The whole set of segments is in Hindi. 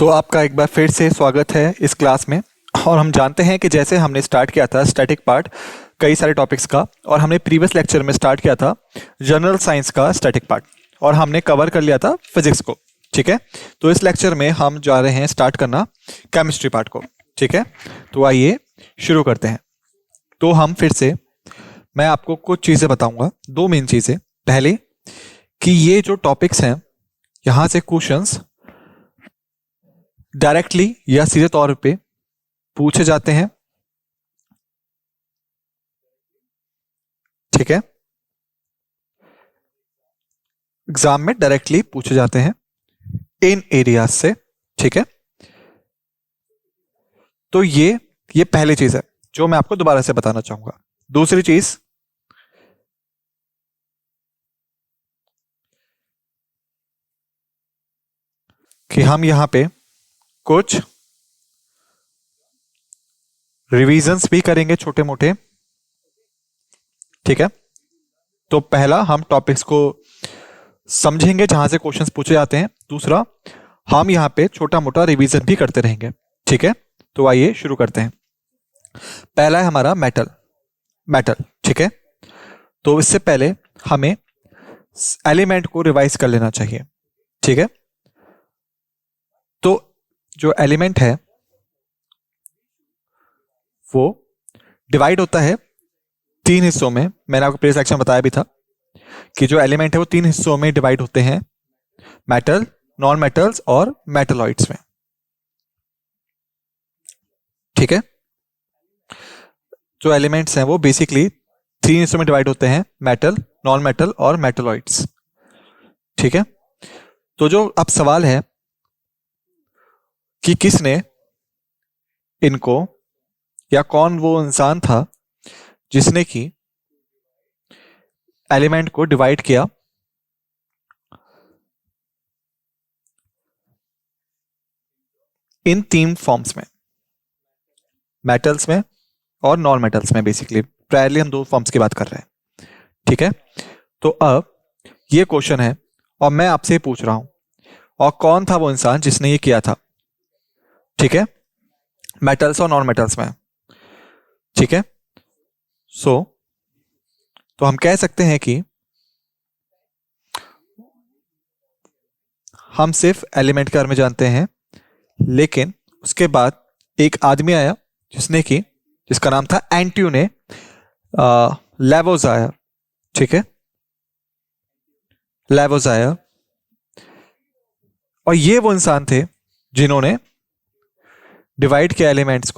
तो आपका एक बार फिर से स्वागत है इस क्लास में। और हम जानते हैं कि जैसे हमने स्टार्ट किया था स्टैटिक पार्ट कई सारे टॉपिक्स का, और हमने प्रीवियस लेक्चर में स्टार्ट किया था जनरल साइंस का स्टैटिक पार्ट, और हमने कवर कर लिया था फिजिक्स को। ठीक है, तो इस लेक्चर में हम जा रहे हैं स्टार्ट करना केमिस्ट्री पार्ट को। ठीक है, तो आइए शुरू करते हैं। तो हम फिर से मैं आपको कुछ चीज़ें बताऊंगा, दो मेन चीज़ें। पहले कि ये जो टॉपिक्स हैं यहाँ से क्वेश्चंस डायरेक्टली या सीधे तौर पे पूछे जाते हैं। ठीक है, एग्जाम में डायरेक्टली पूछे जाते हैं इन एरियाज से। ठीक है, तो ये पहली चीज है जो मैं आपको दोबारा से बताना चाहूंगा। दूसरी चीज कि हम यहां पे कुछ रिवीजन्स भी करेंगे छोटे मोटे। ठीक है, तो पहला हम टॉपिक्स को समझेंगे जहां से क्वेश्चंस पूछे जाते हैं। दूसरा, हम यहां पे छोटा मोटा रिवीजन भी करते रहेंगे। ठीक है, तो आइए शुरू करते हैं। पहला है हमारा मेटल। ठीक है, तो इससे पहले हमें एलिमेंट को रिवाइज कर लेना चाहिए। ठीक है, तो जो एलिमेंट है वो डिवाइड होता है तीन हिस्सों में। मैंने आपको प्रीवियस लेक्चर में बताया भी था कि जो एलिमेंट है वो तीन हिस्सों में डिवाइड होते हैं, मेटल, नॉन मेटल्स और मेटलॉइड्स में। ठीक है, जो एलिमेंट्स हैं वो बेसिकली तीन हिस्सों में डिवाइड होते हैं, मेटल, नॉन मेटल और मेटलॉइड्स। ठीक है, तो जो अब सवाल है कि किसने इनको, या कौन वो इंसान था जिसने कि एलिमेंट को डिवाइड किया इन तीन फॉर्म्स में, मेटल्स में और नॉन मेटल्स में। बेसिकली प्रायरली हम दो फॉर्म्स की बात कर रहे हैं। ठीक है, तो अब ये क्वेश्चन है और मैं आपसे पूछ रहा हूं, और कौन था वो इंसान जिसने ये किया था। ठीक है, मेटल्स और नॉन मेटल्स में। ठीक है, तो हम कह सकते हैं कि हम सिर्फ एलिमेंट के बारे में जानते हैं, लेकिन उसके बाद एक आदमी आया जिसका नाम था एंट्यूने लेवोजायर। ठीक है, लेवोजायर, और ये वो इंसान थे जिन्होंने डिवाइड किया एलिमेंट्स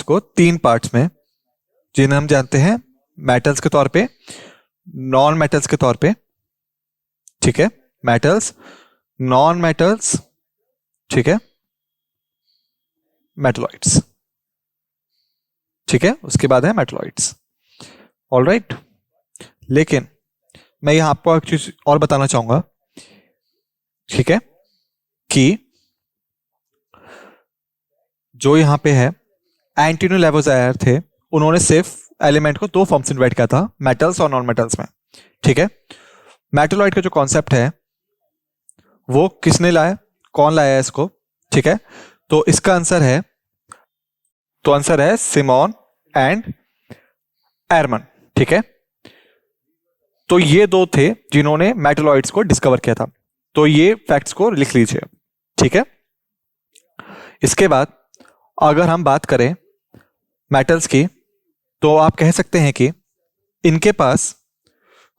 को तीन पार्ट्स में, जिन्हें हम जानते हैं मेटल्स के तौर पे, नॉन मेटल्स के तौर पे। ठीक है, मेटल्स, नॉन मेटल्स, ठीक है, मेटलॉइड्स। ठीक है, उसके बाद है मेटलॉइड्स। ऑलराइट, लेकिन मैं यहां आपको एक चीज और बताना चाहूंगा। ठीक है, कि जो यहां पे है एंटोनियो लेवोजायर थे, उन्होंने सिर्फ एलिमेंट को दो फॉर्म्स में डिवाइड किया था, मेटल्स और नॉन मेटल्स में। ठीक है, मेटलॉइड का जो कॉन्सेप्ट है वो किसने लाया, कौन लाया है इसको। ठीक है, तो इसका आंसर है सिमोन एंड एरमन। ठीक है, तो ये दो थे जिन्होंने मेटलॉइड्स को डिस्कवर किया था। तो ये फैक्ट्स को लिख लीजिए। ठीक है, इसके बाद अगर हम बात करें मेटल्स की, तो आप कह सकते हैं कि इनके पास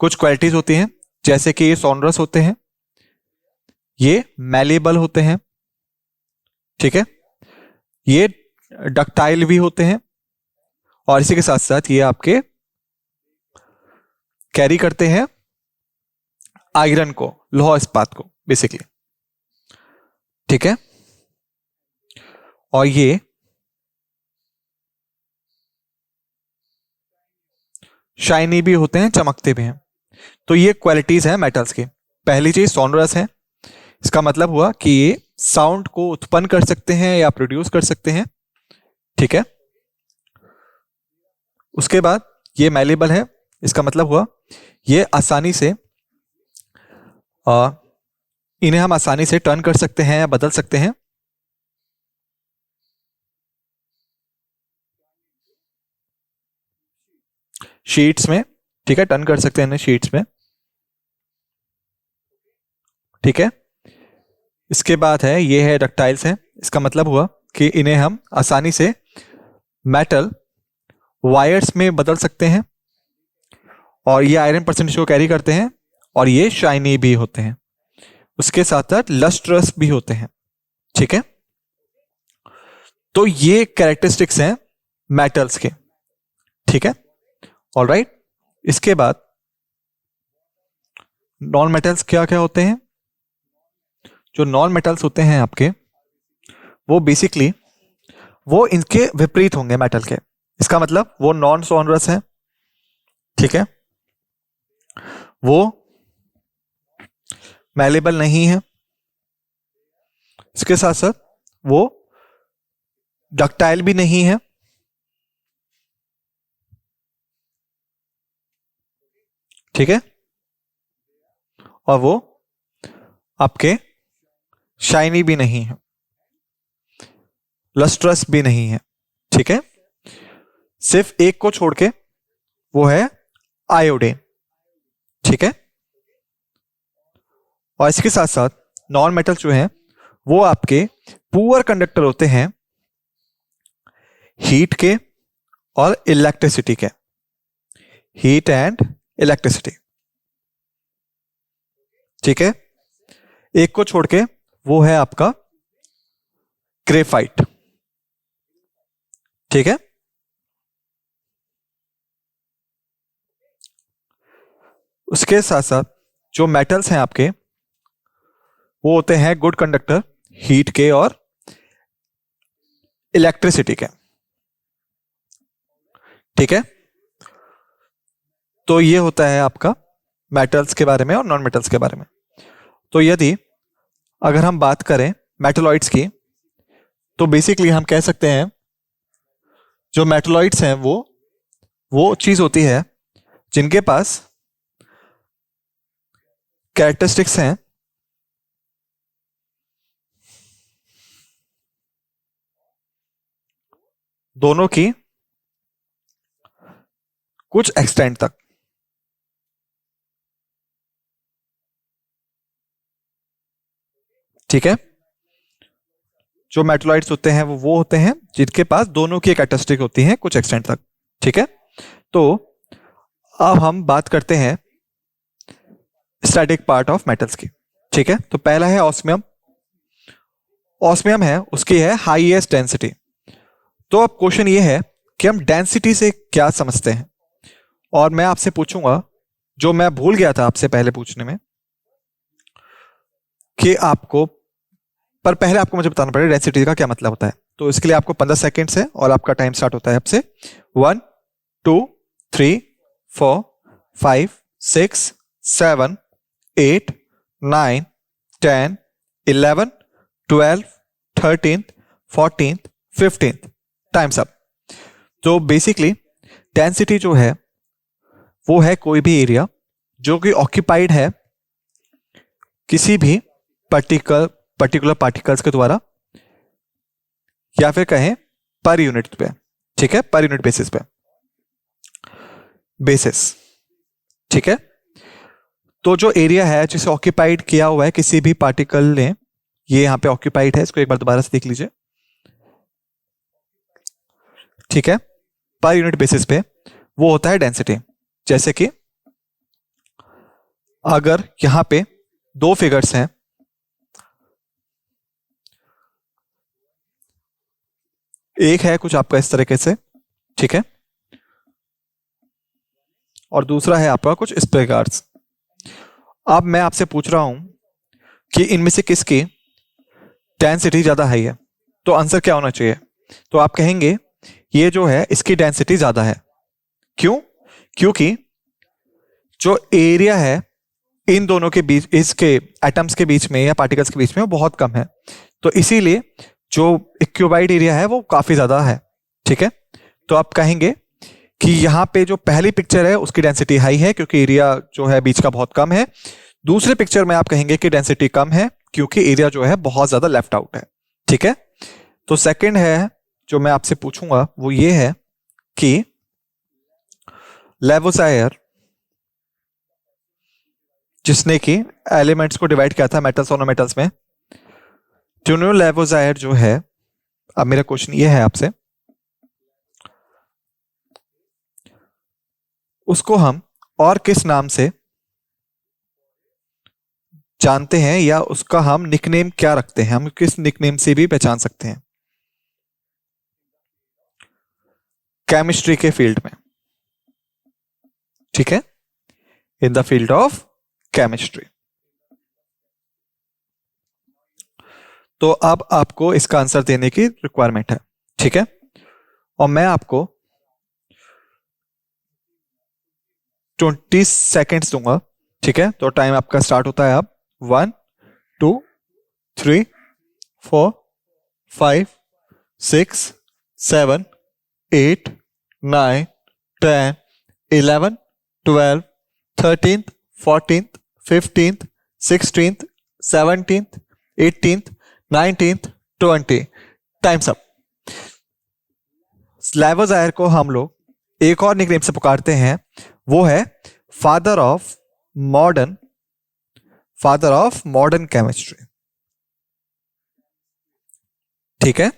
कुछ क्वालिटीज होती हैं, जैसे कि ये सोनरस होते हैं, ये मैलेबल होते हैं। ठीक है, ये डक्टाइल भी होते हैं, और इसी के साथ साथ ये आपके कैरी करते हैं आयरन को, लोहा इस्पात को बेसिकली। ठीक है, और ये शाइनी भी होते हैं, चमकते भी हैं। तो ये क्वालिटीज हैं मेटल्स की। पहली चीज सोनरस है, इसका मतलब हुआ कि ये साउंड को उत्पन्न कर सकते हैं या प्रोड्यूस कर सकते हैं। ठीक है, उसके बाद ये मैलेबल है, इसका मतलब हुआ ये आसानी से इन्हें हम आसानी से टर्न कर सकते हैं या बदल सकते हैं शीट्स में, ठीक है, टर्न कर सकते हैं इन्हें शीट्स में, ठीक है। इसके बाद है, ये है डक्टाइल्स है, इसका मतलब हुआ कि इन्हें हम आसानी से मेटल वायर्स में बदल सकते हैं, और ये आयरन परसेंटेज को कैरी करते हैं, और ये शाइनी भी होते हैं, उसके साथ साथ लस्ट्रस भी होते हैं, ठीक है। तो ये कैरेक्टरिस्टिक्स हैं मेटल्स के, ठीक है, ऑलराइट। इसके बाद नॉन मेटल्स क्या क्या होते हैं? जो नॉन मेटल्स होते हैं आपके, वो बेसिकली वो इनके विपरीत होंगे मेटल के। इसका मतलब वो नॉन सोनरस है, ठीक है, वो मैलेबल नहीं है, इसके साथ साथ वो डक्टाइल भी नहीं है, ठीक है, और वो आपके शाइनी भी नहीं है, लस्ट्रस भी नहीं है, ठीक है। सिर्फ एक को छोड़ के, वो है आयोडीन, ठीक है। और इसके साथ साथ नॉन मेटल जो हैं वो आपके पुअर कंडक्टर होते हैं हीट के और इलेक्ट्रिसिटी के, हीट एंड इलेक्ट्रिसिटी, ठीक है। एक को छोड़ के वो है आपका ग्रेफाइट, ठीक है। उसके साथ साथ जो मेटल्स हैं आपके, वो होते हैं गुड कंडक्टर हीट के और इलेक्ट्रिसिटी के, ठीक है। तो ये होता है आपका मेटल्स के बारे में और नॉन मेटल्स के बारे में। तो यदि अगर हम बात करें मेटलॉइड्स की, तो बेसिकली हम कह सकते हैं जो मेटलॉइड्स हैं वो चीज होती है जिनके पास कैरेक्टरिस्टिक्स हैं दोनों की कुछ एक्सटेंट तक, ठीक है। जो मेटलॉइड्स होते हैं वो होते हैं जिनके पास दोनों की कैरेक्टरिस्टिक होती हैं कुछ एक्सटेंट तक, ठीक है। तो अब हम बात करते हैं स्टैटिक पार्ट ऑफ मेटल्स की, ठीक है। तो पहला है ऑस्मियम। ऑस्मियम है, उसकी है हाईएस्ट डेंसिटी। तो अब क्वेश्चन ये है कि हम डेंसिटी से क्या समझते हैं, और मैं आपसे पूछूंगा जो मैं भूल गया था आपसे पहले पूछने में, कि आपको, पर पहले आपको मुझे बताना पड़ेगा डेंसिटी का क्या मतलब होता है। तो इसके लिए आपको 15 सेकेंड है और आपका टाइम स्टार्ट होता है आपसे। 1 2 3 4 5 6 7 8 9 10 11 12 13 14 15, टाइम्स अप। तो बेसिकली डेंसिटी जो है वो है कोई भी एरिया जो कि ऑक्यूपाइड है किसी भी पर्टिकुलर पार्टिकल्स के द्वारा, या फिर कहें पर यूनिट पे, ठीक है, पर यूनिट बेसिस पे, बेसिस, ठीक है। तो जो एरिया है जिसे ऑक्यूपाइड किया हुआ है किसी भी पार्टिकल ने, ये यहां पे ऑक्यूपाइड है, इसको एक बार दोबारा से देख लीजिए, ठीक है, पर यूनिट बेसिस पे वो होता है डेंसिटी। जैसे कि अगर यहां पे दो फिगर्स हैं, एक है कुछ आपका इस तरीके से, ठीक है, और दूसरा है आपका कुछ इस प्रकार से। अब मैं आपसे पूछ रहा हूं कि इनमें से किसकी डेंसिटी ज्यादा हाई है, तो आंसर क्या होना चाहिए? तो आप कहेंगे ये जो है इसकी डेंसिटी ज्यादा है। क्यों? क्योंकि जो एरिया है इन दोनों के बीच, इसके एटम्स के बीच में या पार्टिकल्स के बीच में, वो बहुत कम है, तो इसीलिए जो इक्विवाइड एरिया है वो काफी ज्यादा है, ठीक है। तो आप कहेंगे कि यहां पे जो पहली पिक्चर है उसकी डेंसिटी हाई है क्योंकि एरिया जो है बीच का बहुत कम है। दूसरे पिक्चर में आप कहेंगे कि डेंसिटी कम है क्योंकि एरिया जो है बहुत ज्यादा लेफ्ट आउट है। ठीक है, तो सेकंड है जो मैं आपसे पूछूंगा वो ये है कि लेवोसायर जिसने कि एलिमेंट्स को डिवाइड किया था मेटल्स और नॉन मेटल्स में, ट्यूनो लेवोसायर जो है, अब मेरा क्वेश्चन ये है आपसे, उसको हम और किस नाम से जानते हैं, या उसका हम निकनेम क्या रखते हैं, हम किस निकनेम से भी पहचान सकते हैं केमिस्ट्री के फील्ड में? ठीक है, in the field of chemistry. तो अब आपको इसका आंसर देने की रिक्वायरमेंट है। ठीक है, और मैं आपको 20 सेकेंड्स दूंगा। ठीक है, तो टाइम आपका स्टार्ट होता है अब। 1 2 3 4 5 6 7 8 9 10 11 12 13 14 15 16 17 18 19 20। Times up. लेवोसायर को हम लोग एक और निकनेम से पुकारते हैं, वो है फादर ऑफ मॉडर्न केमिस्ट्री। ठीक है,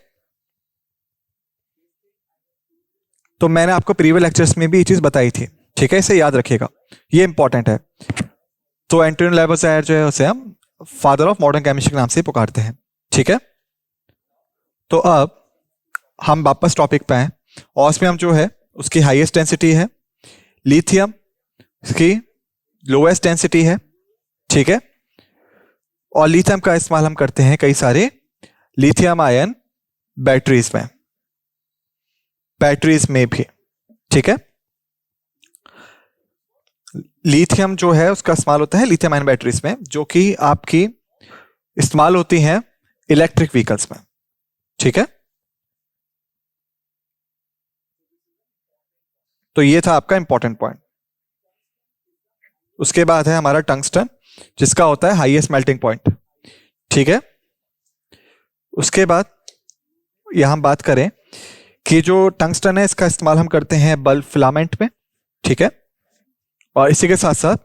तो मैंने आपको प्रीवियस लेक्चर्स में भी ये चीज बताई थी। ठीक है, इसे याद रखिएगा, ये इंपॉर्टेंट है। तो एंटोनियो लेवोसायर जो है उसे हम फादर ऑफ मॉडर्न केमिस्ट्री के नाम से पुकारते हैं। ठीक है, तो अब हम वापस टॉपिक पे आए। ऑस्मियम जो है उसकी हाईएस्ट डेंसिटी है, लिथियम इसकी लोएस्ट डेंसिटी है। ठीक है, और लिथियम का इस्तेमाल हम करते हैं कई सारे लिथियम आयन बैटरीज में भी। ठीक है, लिथियम जो है उसका इस्तेमाल होता है लिथियम आयन बैटरीज में, जो कि आपकी इस्तेमाल होती हैं इलेक्ट्रिक व्हीकल्स में। ठीक है, तो ये था आपका इंपॉर्टेंट पॉइंट। उसके बाद है हमारा टंगस्टन, जिसका होता है हाईएस्ट मेल्टिंग पॉइंट। ठीक है, उसके बाद यहां हम बात करें कि जो टंगस्टन है इसका इस्तेमाल हम करते हैं बल्ब फिलामेंट में। ठीक है, और इसी के साथ साथ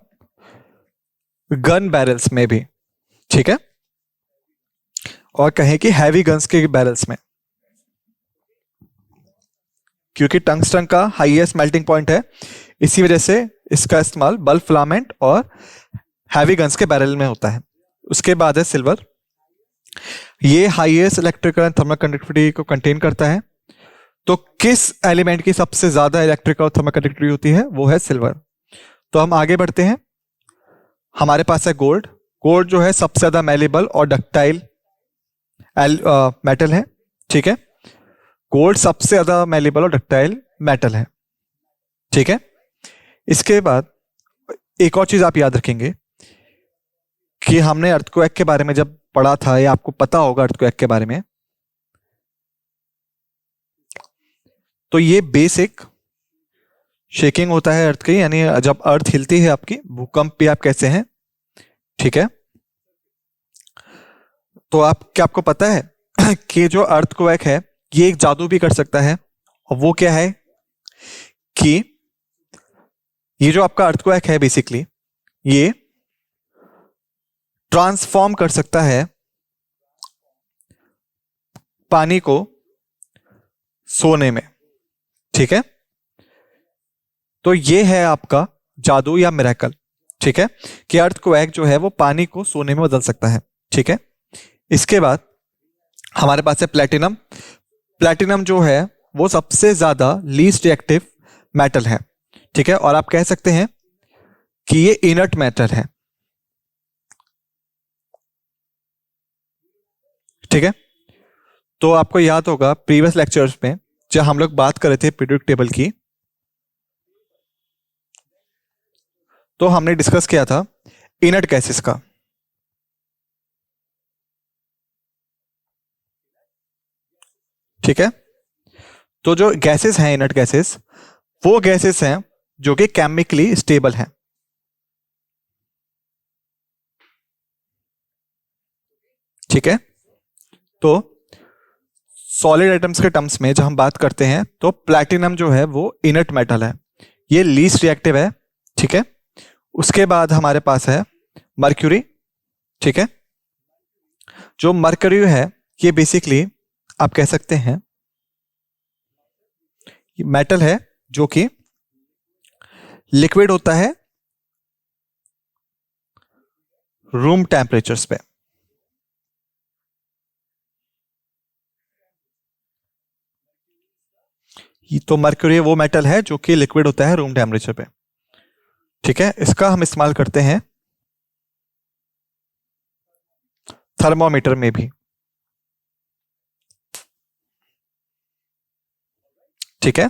गन बैरल्स में भी। ठीक है, और कहें कि हैवी गन्स के बैरल्स में, क्योंकि टंगस्टन का हाईएस्ट मेल्टिंग पॉइंट है, इसी वजह से इसका इस्तेमाल बल्ब फिलामेंट और हैवी गन्स के बैरल में होता है। उसके बाद है सिल्वर, ये highest electrical and thermal conductivity को कंटेन करता है। तो किस एलिमेंट की सबसे ज्यादा इलेक्ट्रिकल और थर्मल कंडक्टिविटी होती है? वो है सिल्वर। तो हम आगे बढ़ते हैं, हमारे पास है गोल्ड। गोल्ड जो है सबसे ज्यादा मेलेबल और डक्टाइल मेटल है। ठीक है, गोल्ड सबसे ज्यादा मेलेबल और डक्टाइल मेटल है। ठीक है, इसके बाद एक और चीज आप याद रखेंगे कि हमने अर्थक्वेक के बारे में जब पढ़ा था, या आपको पता होगा अर्थक्वेक के बारे में, तो ये बेसिक शेकिंग होता है अर्थ की, यानी जब अर्थ हिलती है आपकी, भूकंप भी आप कैसे हैं। ठीक है, तो आपको पता है कि जो अर्थक्वेक है ये एक जादू भी कर सकता है, और वो क्या है कि ये जो आपका अर्थक्वेक है बेसिकली ये ट्रांसफॉर्म कर सकता है पानी को सोने में। ठीक है, तो ये है आपका जादू या मिरेकल। ठीक है, कि अर्थक्वेक जो है वो पानी को सोने में बदल सकता है। ठीक है, इसके बाद हमारे पास है प्लेटिनम। प्लेटिनम जो है वो सबसे ज्यादा लीस्ट रिएक्टिव मेटल है। ठीक है, और आप कह सकते हैं कि ये इनर्ट मेटल है। ठीक है, तो आपको याद होगा प्रीवियस लेक्चर्स में जब हम लोग बात कर रहे थे पीरियोडिक टेबल की, तो हमने डिस्कस किया था इनर्ट गैसेस का। ठीक है, तो जो गैसेस हैं इनर्ट गैसेस, वो गैसेस हैं जो कि केमिकली स्टेबल हैं। ठीक है। तो सॉलिड आइटम्स के टर्म्स में जब हम बात करते हैं तो प्लैटिनम जो है वो इनर्ट मेटल है, ये लीस्ट रिएक्टिव है। ठीक है। उसके बाद हमारे पास है मर्क्यूरी। ठीक है। जो मर्क्यूरी है ये बेसिकली आप कह सकते हैं मेटल है जो कि लिक्विड होता है रूम टेम्परेचर्स पे। तो मर्क्यूरी वो मेटल है जो कि लिक्विड होता है रूम टेम्परेचर पे। ठीक है। इसका हम इस्तेमाल करते हैं थर्मोमीटर में भी। ठीक है।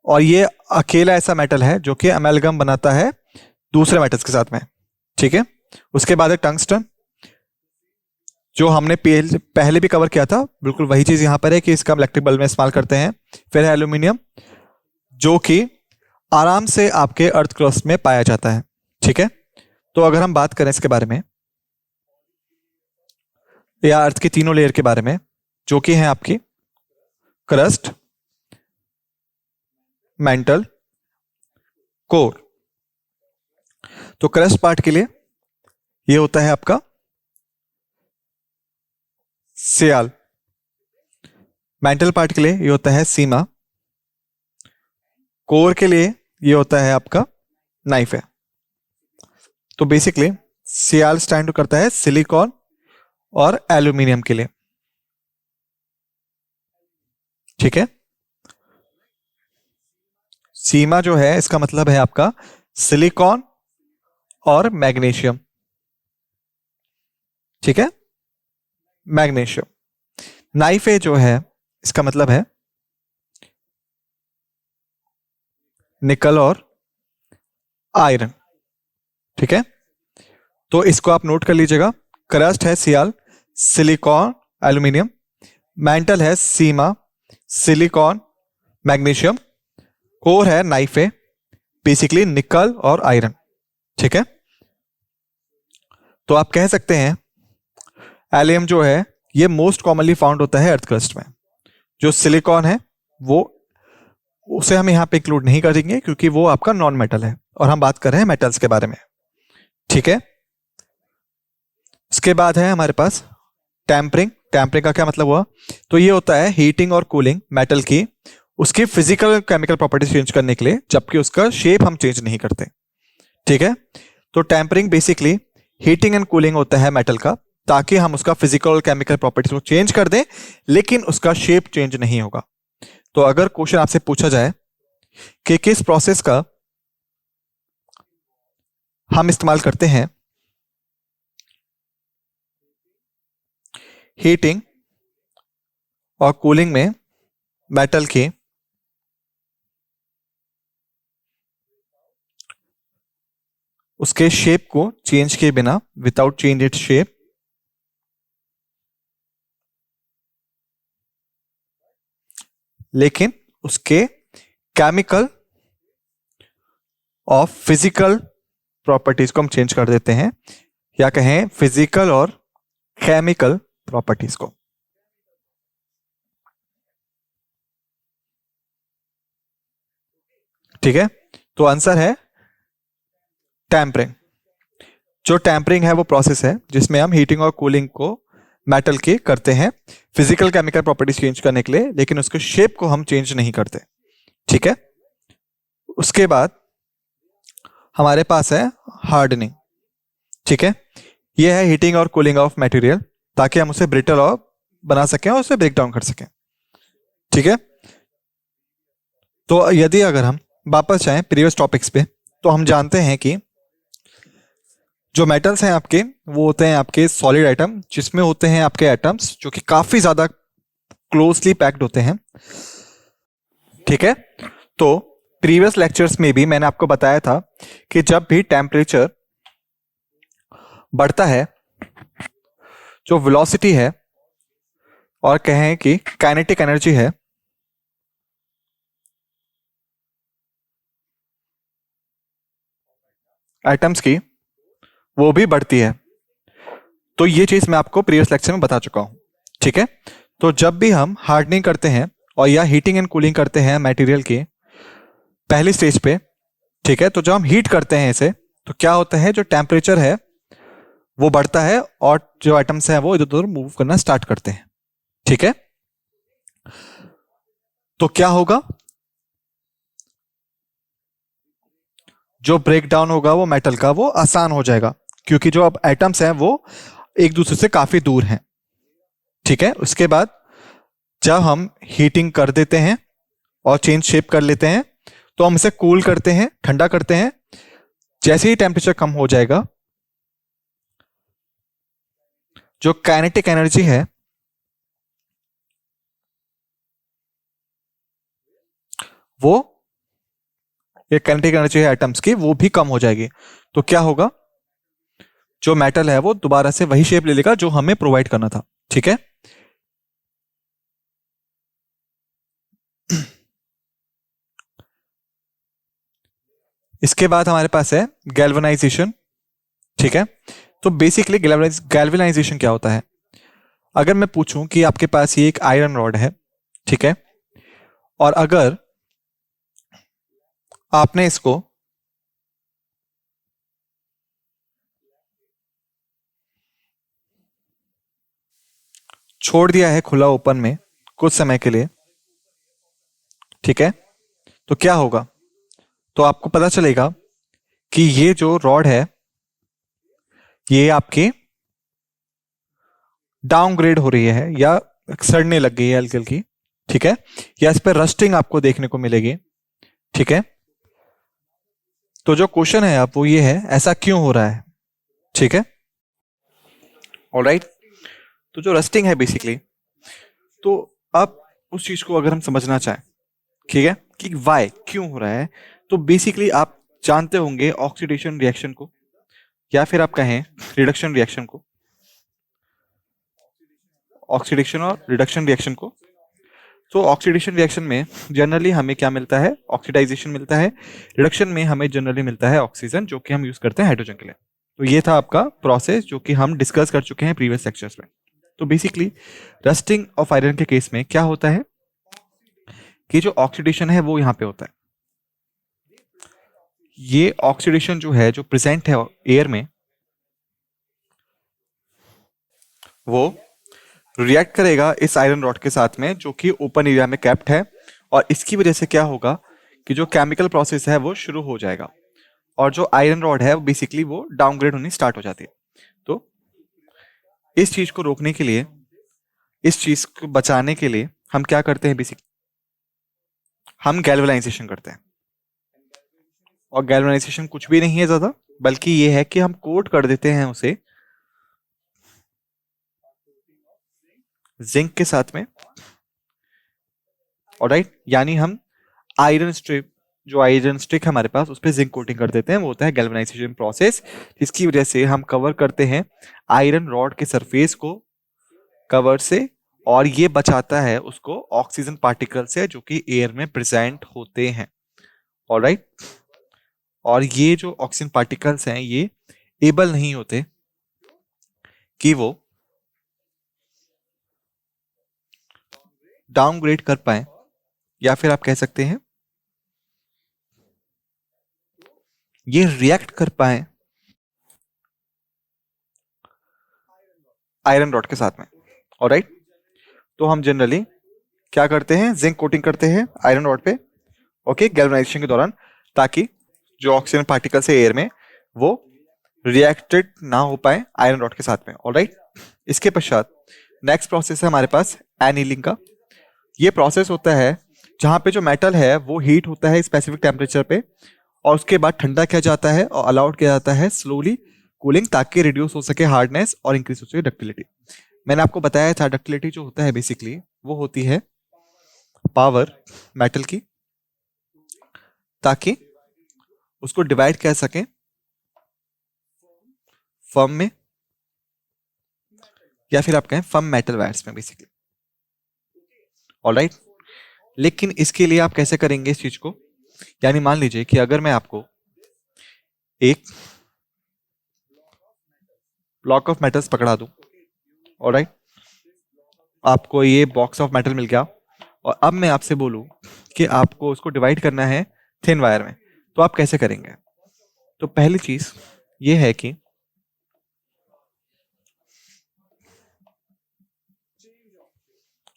और ये अकेला ऐसा मेटल है जो कि अमेलगम बनाता है दूसरे मेटल्स के साथ में। ठीक है। उसके बाद है टंगस्टन, जो हमने पहले भी कवर किया था, बिल्कुल वही चीज यहां पर है कि इसका हम इलेक्ट्रिक बल्ब में इस्तेमाल करते हैं। फिर है एल्यूमिनियम, जो कि आराम से आपके अर्थ क्रस्ट में पाया जाता है। ठीक है। तो अगर हम बात करें इसके बारे में या अर्थ की तीनों लेयर के बारे में, जो कि है आपकी क्रस्ट, मेंटल, कोर। तो क्रस्ट पार्ट के लिए ये होता है आपका सियाल, मेंटल पार्ट के लिए ये होता है सीमा, कोर के लिए ये होता है आपका नाइफ है। तो बेसिकली सियाल स्टैंड करता है सिलिकॉन और एल्यूमिनियम के लिए। ठीक है। सीमा जो है इसका मतलब है आपका सिलिकॉन और मैग्नीशियम। ठीक है। मैग्नीशियम। नाइफ ए जो है इसका मतलब है निकल और आयरन। ठीक है। तो इसको आप नोट कर लीजिएगा। क्रस्ट है सियाल, सिलिकॉन, एल्यूमिनियम। मेंटल है सीमा, सिलिकॉन, मैग्नीशियम। कोर है नाइफ ए, बेसिकली निकल और आयरन। ठीक है। तो आप कह सकते हैं एलियम जो है ये मोस्ट कॉमनली फाउंड होता है अर्थ क्रस्ट में। जो सिलिकॉन है वो उसे हम यहां पे इंक्लूड नहीं करेंगे क्योंकि वो आपका नॉन मेटल है और हम बात कर रहे हैं मेटल्स के बारे में। ठीक है। इसके बाद है हमारे पास टेम्परिंग। टेम्परिंग का क्या मतलब हुआ? तो ये होता है हीटिंग और कूलिंग मेटल की उसकी फिजिकल केमिकल प्रॉपर्टीज चेंज करने के लिए, जबकि उसका शेप हम चेंज नहीं करते। ठीक है। तो tempering basically heating and cooling होता है मेटल का, ताकि हम उसका फिजिकल और केमिकल प्रॉपर्टीज को चेंज कर दें, लेकिन उसका शेप चेंज नहीं होगा। तो अगर क्वेश्चन आपसे पूछा जाए कि किस प्रोसेस का हम इस्तेमाल करते हैं हीटिंग और कूलिंग में मेटल की उसके शेप को चेंज किए बिना, विदाउट चेंज इट शेप, लेकिन उसके केमिकल और फिजिकल प्रॉपर्टीज को हम चेंज कर देते हैं, या कहें फिजिकल और केमिकल प्रॉपर्टीज को। ठीक है। तो आंसर है टेम्परिंग। जो टेम्परिंग है वो प्रोसेस है जिसमें हम हीटिंग और कूलिंग को मेटल की करते हैं फिजिकल केमिकल प्रॉपर्टीज चेंज करने के लिए, लेकिन उसके शेप को हम चेंज नहीं करते। ठीक है। उसके बाद हमारे पास है हार्डनिंग। ठीक है। यह है हीटिंग और कूलिंग ऑफ मटेरियल, ताकि हम उसे ब्रिटल और बना सकें और उसे ब्रेक डाउन कर सकें। ठीक है। तो यदि अगर हम वापस जाएं प्रीवियस टॉपिक्स पे, तो हम जानते हैं कि जो मेटल्स हैं आपके वो होते हैं आपके सॉलिड आइटम, जिसमें होते हैं आपके एटम्स जो कि काफी ज्यादा क्लोजली पैक्ड होते हैं। ठीक है। तो प्रीवियस लेक्चर्स में भी मैंने आपको बताया था कि जब भी टेम्परेचर बढ़ता है, जो वेलोसिटी है और कहें कि काइनेटिक एनर्जी है, एटम्स की, वो भी बढ़ती है। तो ये चीज मैं आपको प्रीवियस लेक्चर में बता चुका हूं, ठीक है। तो जब भी हम हार्डनिंग करते हैं और या हीटिंग एंड कूलिंग करते हैं मटेरियल की पहली स्टेज पे, ठीक है, तो जब हम हीट करते हैं इसे तो क्या होता है, जो टेम्परेचर है वो बढ़ता है और जो एटम्स हैं वो इधर उधर मूव करना स्टार्ट करते हैं, ठीक है। तो क्या होगा, जो ब्रेक डाउन होगा वो मेटल का वो आसान हो जाएगा, क्योंकि जो अब एटम्स हैं वो एक दूसरे से काफी दूर हैं, ठीक है। उसके बाद जब हम हीटिंग कर देते हैं और चेंज शेप कर लेते हैं तो हम इसे कूल करते हैं, ठंडा करते हैं। जैसे ही टेम्परेचर कम हो जाएगा, जो काइनेटिक एनर्जी है वो, ये काइनेटिक एनर्जी है एटम्स की, वो भी कम हो जाएगी। तो क्या होगा, जो मेटल है वो दोबारा से वही शेप ले लेगा जो हमें प्रोवाइड करना था, ठीक है। इसके बाद हमारे पास है गैल्वेनाइजेशन, ठीक है। तो बेसिकली गैल्वेनाइजेशन क्या होता है, अगर मैं पूछूं कि आपके पास ये एक आयरन रॉड है, ठीक है, और अगर आपने इसको छोड़ दिया है खुला ओपन में कुछ समय के लिए, ठीक है, तो क्या होगा, तो आपको पता चलेगा कि ये जो रॉड है ये आपकी डाउनग्रेड हो रही है या सड़ने लग गई है हल्की हल्की, ठीक है, या इस पर रस्टिंग आपको देखने को मिलेगी, ठीक है। तो जो क्वेश्चन है आप वो ये है, ऐसा क्यों हो रहा है, ठीक है। ऑलराइट, तो जो रस्टिंग है बेसिकली, तो आप उस चीज को अगर हम समझना चाहें, ठीक है, कि वाई क्यों हो रहा है, तो बेसिकली आप जानते होंगे ऑक्सीडेशन रिएक्शन को, या फिर आप कहें रिडक्शन रिएक्शन को, ऑक्सीडेशन और रिडक्शन रिएक्शन को। तो ऑक्सीडेशन रिएक्शन में जनरली हमें क्या मिलता है, ऑक्सीडाइजेशन मिलता है। रिडक्शन में हमें जनरली मिलता है ऑक्सीजन, जो कि हम यूज करते हैं हाइड्रोजन के लिए। तो ये था आपका प्रोसेस जो कि हम डिस्कस कर चुके हैं प्रीवियस लेक्चर्स में। तो बेसिकली रस्टिंग ऑफ आयरन के केस में क्या होता है कि जो ऑक्सीडेशन है वो यहाँ पे होता है। ये ऑक्सीडेशन जो है, जो प्रेजेंट है एयर में, वो रिएक्ट करेगा इस आयरन रॉड के साथ में जो कि ओपन एरिया में कैप्ट है, और इसकी वजह से क्या होगा कि जो केमिकल प्रोसेस है वो शुरू हो जाएगा, और जो आयरन रॉड है बेसिकली वो डाउनग्रेड होनी स्टार्ट हो जाती है। तो इस चीज को रोकने के लिए, इस चीज को बचाने के लिए हम क्या करते हैं, बेसिकली हम गैल्वेनाइजेशन करते हैं। और गैल्वेनाइजेशन कुछ भी नहीं है ज्यादा, बल्कि ये है कि हम कोट कर देते हैं उसे जिंक के साथ में, ऑलराइट, यानी हम आयरन स्ट्रिप, जो आयरन स्टिक है हमारे पास उस पर जिंक कोटिंग कर देते हैं, वो होता है गैल्वेनाइजेशन प्रोसेस, जिसकी वजह से हम कवर करते हैं आयरन रॉड के सरफेस को कवर से, और ये बचाता है उसको ऑक्सीजन पार्टिकल से जो कि एयर में प्रेजेंट होते हैं, ऑलराइट। और ये जो ऑक्सीजन पार्टिकल्स हैं ये एबल नहीं होते कि वो डाउनग्रेड कर पाए, या फिर आप कह सकते हैं ये रिएक्ट कर पाए आयरन रॉड के साथ में, ऑलराइट। तो हम जनरली क्या करते हैं, जिंक कोटिंग करते हैं आयरन रॉड पे, ओके, गैल्वेनाइजेशन के दौरान, ताकि जो ऑक्सीजन पार्टिकल्स है एयर में वो रिएक्टेड ना हो पाए आयरन रॉड के साथ में, ऑलराइट। इसके पश्चात नेक्स्ट प्रोसेस है हमारे पास एनीलिंग का। ये प्रोसेस होता है जहां पे जो मेटल है वो हीट होता है स्पेसिफिक टेम्परेचर पे, और उसके बाद ठंडा किया जाता है और अलाउड किया जाता है स्लोली कूलिंग, ताकि रिड्यूस हो सके हार्डनेस और इंक्रीज हो सके डक्टिलिटी। मैंने आपको बताया था डक्टिलिटी जो होता है बेसिकली वो होती है पावर मेटल की, ताकि उसको डिवाइड कर सकें फर्म में, या फिर आप कहें फर्म मेटल वायर्स में बेसिकली, ऑलराइट। लेकिन इसके लिए आप कैसे करेंगे इस चीज को, यानी मान लीजिए कि अगर मैं आपको एक ब्लॉक ऑफ मेटल्स पकड़ा दूं, ऑलराइट, आपको ये बॉक्स ऑफ मेटल मिल गया, और अब मैं आपसे बोलूं कि आपको उसको डिवाइड करना है थिन वायर में, तो आप कैसे करेंगे? तो पहली चीज ये है कि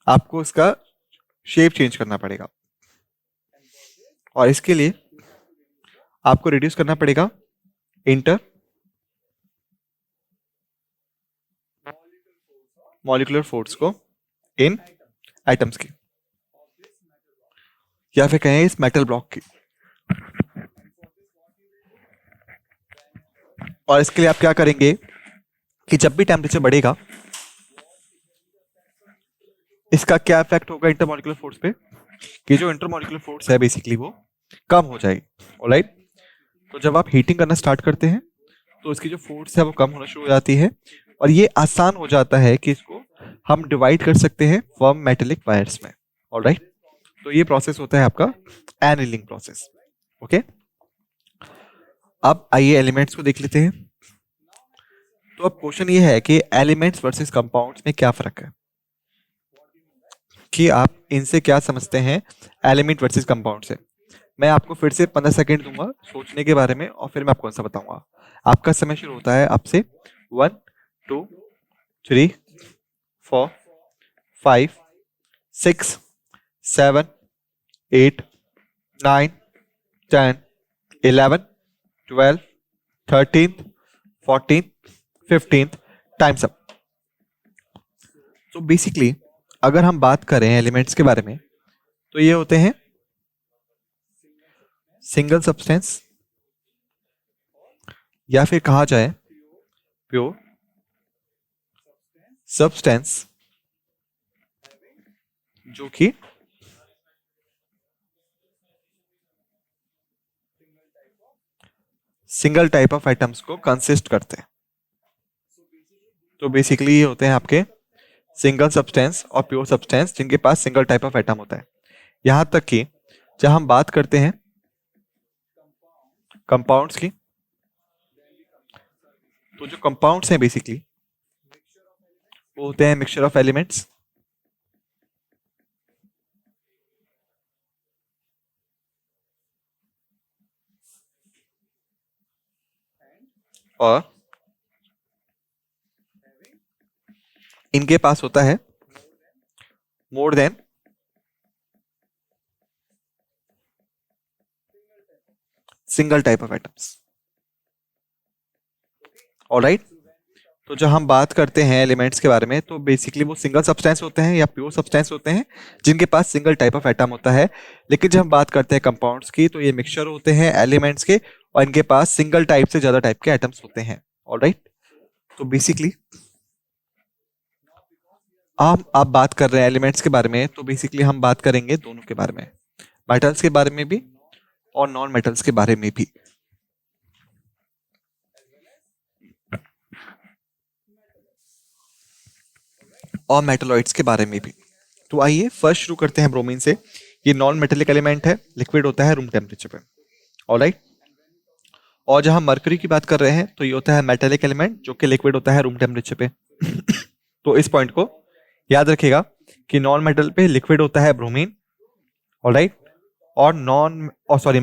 आपको इसका शेप चेंज करना पड़ेगा, और इसके लिए आपको रिड्यूस करना पड़ेगा इंटर मॉलिक्यूलर फोर्स को इन एटम्स की, या फिर कहें इस मेटल ब्लॉक की। और इसके लिए आप क्या करेंगे कि जब भी टेम्परेचर बढ़ेगा, इसका क्या इफेक्ट होगा इंटरमॉलिक्यूलर फोर्स पे, कि जो इंटरमॉलिक्यूलर फोर्स है बेसिकली वो कम हो जाएगी, ऑलराइट। तो जब आप हीटिंग करना स्टार्ट करते हैं तो इसकी जो फोर्स है वो कम होना शुरू हो जाती है, और ये आसान हो जाता है कि इसको हम डिवाइड कर सकते हैं फर्म मेटेलिक वायर्स में, ऑलराइट। तो ये प्रोसेस होता है आपका एनीलिंग प्रोसेस, ओके। अब आइए एलिमेंट्स को देख लेते हैं। तो अब क्वेश्चन ये है कि एलिमेंट्स वर्सेस कंपाउंड्स में क्या फर्क है, कि आप इनसे क्या समझते हैं एलिमेंट वर्सेस कंपाउंड से। मैं आपको फिर से 15 सेकंड दूंगा सोचने के बारे में, और फिर मैं आपको आंसर बताऊंगा। आपका समय शुरू होता है आपसे 1 2 3 4 5 6 7 8 9 10 11 12 13 14 15 टाइम्स अप। तो बेसिकली अगर हम बात करें एलिमेंट्स के बारे में, तो ये होते हैं सिंगल सब्सटेंस, या फिर कहा जाए प्योर सब्सटेंस, जो कि सिंगल टाइप ऑफ एटम्स को कंसिस्ट करते हैं। तो बेसिकली ये होते हैं आपके सिंगल सब्सटेंस और प्योर सब्सटेंस, जिनके पास सिंगल टाइप ऑफ एटम होता है। यहां तक कि जब हम बात करते हैं कंपाउंड्स की, तो जो कंपाउंड्स हैं बेसिकली वो होते हैं मिक्सचर ऑफ एलिमेंट्स, और इनके पास होता है more than single type of atoms, alright. तो जब हम बात करते हैं एलिमेंट्स के बारे में, तो बेसिकली वो सिंगल सब्सटेंस होते हैं या प्योर सब्सटेंस होते हैं जिनके पास सिंगल टाइप ऑफ एटम होता है। लेकिन जब हम बात करते हैं कंपाउंड्स की, तो ये मिक्सचर होते हैं एलिमेंट्स के, और इनके पास सिंगल टाइप से ज्यादा टाइप के एटम्स होते हैं, ऑलराइट। तो बेसिकली आप बात कर रहे हैं एलिमेंट्स के बारे में, तो बेसिकली हम बात करेंगे दोनों के बारे में, मेटल्स के बारे में भी और नॉन मेटल्स के बारे में भी। और मेटलॉइड्स के बारे में भी। तो आइए फर्स्ट शुरू करते हैं ब्रोमीन से। ये नॉन मेटेलिक एलिमेंट है, लिक्विड होता है रूम टेम्परेचर पे, ऑलराइट। और जहां मरकरी की बात कर रहे हैं, तो ये होता है मेटेलिक एलिमेंट जो कि लिक्विड होता है रूम टेम्परेचर पे। तो इस पॉइंट को याद रखिएगा कि नॉन मेटल पे लिक्विड होता है ब्रोमीन, ऑलराइट, और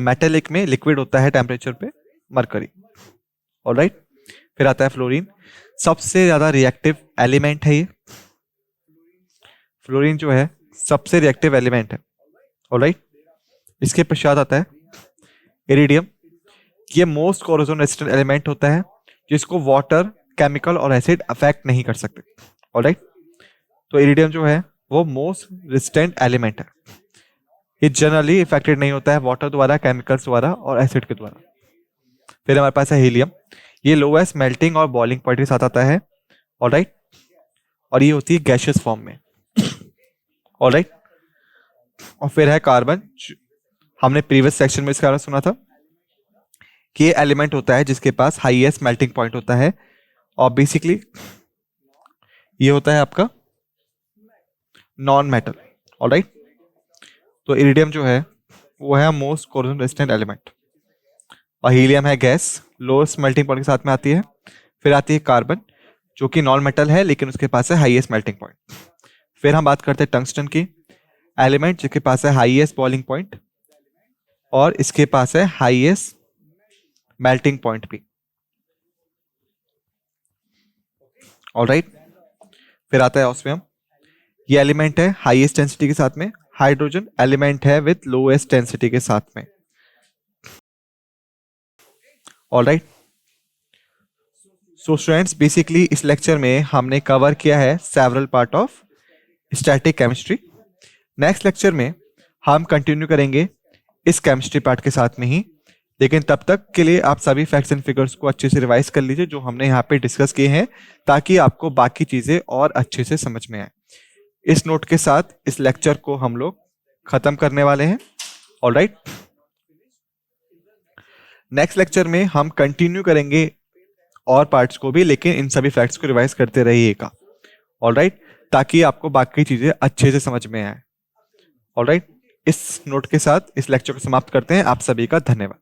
मेटेलिक में लिक्विड होता है टेम्परेचर पे मरकरी, ऑलराइट। फिर आता है फ्लोरीन, सबसे ज्यादा रिएक्टिव एलिमेंट है ये। फ्लोरीन जो है सबसे रिएक्टिव एलिमेंट है, ऑलराइट। इसके पश्चात आता है इरिडियम, ये मोस्ट कोरोजन रेजिस्टेंट एलिमेंट होता है, जिसको वाटर, केमिकल और एसिड अफेक्ट नहीं कर सकते, ऑलराइट। तो इरिडियम जो है वो मोस्ट रेजिस्टेंट एलिमेंट है, ये जनरली इफेक्टेड नहीं होता है वाटर द्वारा, केमिकल्स द्वारा और एसिड के द्वारा। फिर हमारे पास है हीलियम, ये लोएस्ट मेल्टिंग और बॉइलिंग पॉइंट के साथ आता है, ऑलराइट, और ये होती है गैशियस फॉर्म में, ऑलराइट। और फिर है कार्बन, हमने प्रीवियस सेक्शन में इसका बारे में सुना था कि ये एलिमेंट होता है जिसके पास हाईएस्ट मेल्टिंग पॉइंट होता है, और बेसिकली ये होता है आपका नॉन मेटल, ऑलराइट। तो इरिडियम जो है वो है मोस्ट कोरोजन रेजिस्टेंट एलिमेंट, और हीलियम है गैस, लोएस्ट मेल्टिंग पॉइंट के साथ में आती है। फिर आती है कार्बन, जो कि नॉन मेटल है लेकिन उसके पास है हाईएस्ट मेल्टिंग पॉइंट। फिर हम बात करते हैं टंगस्टन की, एलिमेंट जिसके पास है हाईएस्ट बॉइलिंग पॉइंट और इसके पास है हाईएस्ट मेल्टिंग पॉइंट भी। ऑलराइट, फिर आता है ऑस्मियम। ये एलिमेंट है हाईएस्ट डेंसिटी के साथ में, हाइड्रोजन एलिमेंट है विथ लोएस्ट डेंसिटी के साथ में। ऑलराइट, सो स्टूडेंट्स बेसिकली इस लेक्चर में हमने कवर किया है several part of static chemistry. Next lecture में हम कंटिन्यू करेंगे इस केमिस्ट्री पार्ट के साथ में ही, लेकिन तब तक के लिए आप सभी फैक्ट्स एंड फिगर्स को अच्छे से रिवाइज कर लीजिए जो हमने यहाँ पे डिस्कस किए हैं, ताकि आपको बाकी चीजें और अच्छे से समझ में आए। इस नोट के साथ इस लेक्चर को हम लोग खत्म करने वाले हैं। ऑलराइट, नेक्स्ट लेक्चर में हम कंटिन्यू करेंगे और पार्ट्स को भी, लेकिन इन सभी फैक्ट्स को रिवाइज करते रहिएगा। ऑलराइट, ताकि आपको बाकी चीजें अच्छे से समझ में आए। ऑलराइट, इस नोट के साथ इस लेक्चर को समाप्त करते हैं। आप सभी का धन्यवाद।